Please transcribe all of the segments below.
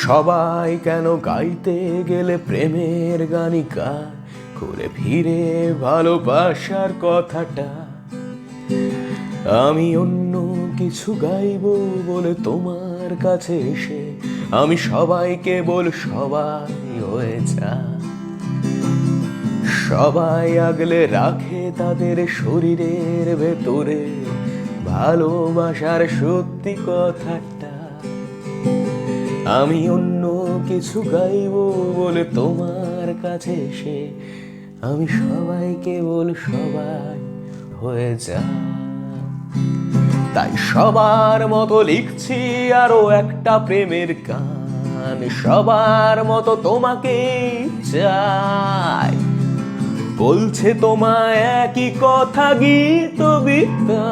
সবাই কেন গাইতে গেলে প্রেমের গানিকা করে ফিরে ভালোবাসার কথাটা? আমি অন্য কিছু গাইবো বলে তোমার কাছে এসে আমি সবাইকে বল সবাই হয়ে যা। সবাই আগলে রাখে তাদের শরীরের ভেতরে ভালোবাসার সত্যি কথাটা। আমি অন্য কিছু গাইবো বলে তোমার কাছে এসে আমি সবাইকে বল সবাই হয়ে যা। তাই সবার মতো লিখছি আরো একটা প্রেমের গান, সবার মতো তোমাকে চাই। বলছে তোমায় একই কথা গীতবিতা।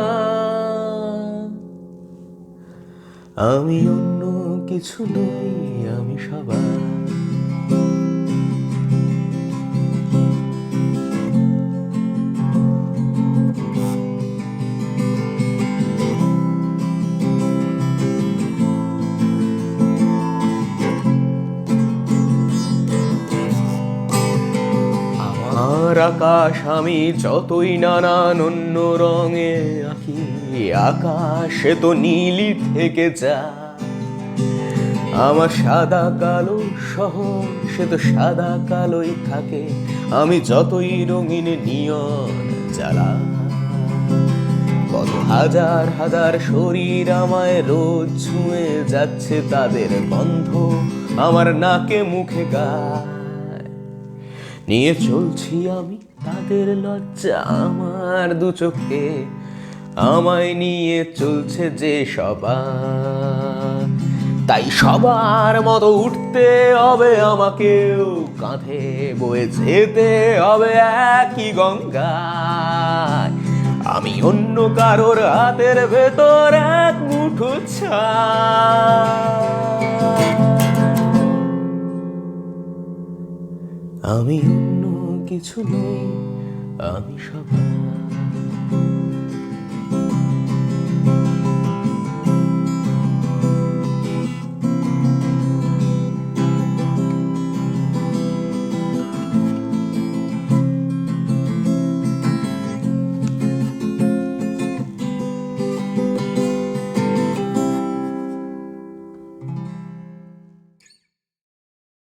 আমি অন্য কিছু নই, আমি সবাই। আমার আকাশ আমি যতই নানান অন্য রঙে আঁকি, আকাশে তো নীলই থেকে যা। আমার সাদা কালো শহর সে তো সাদা কালোই থাকে, আমি যতই রঙিন নিয়ন জ্বালা। কত হাজার হাজার শরীর আমায় রোজ ছুঁয়ে যাচ্ছে, তাদের গন্ধ আমার নাকে মুখে গায়। নিয়ে চলছি আমি তাদের লজ্জা আমার দু চোখে, আমায় নিয়ে চলছে যে সবার। তাই সবার মতো উঠতে হবে আমাকেও, কাঁধে বয়ে যেতে হবে একই গঙ্গায়। আমি অন্য কারোর হাতের ভেতর এক মুঠো ছাই। আমি অন্য কিছু নই, আমি সবাই।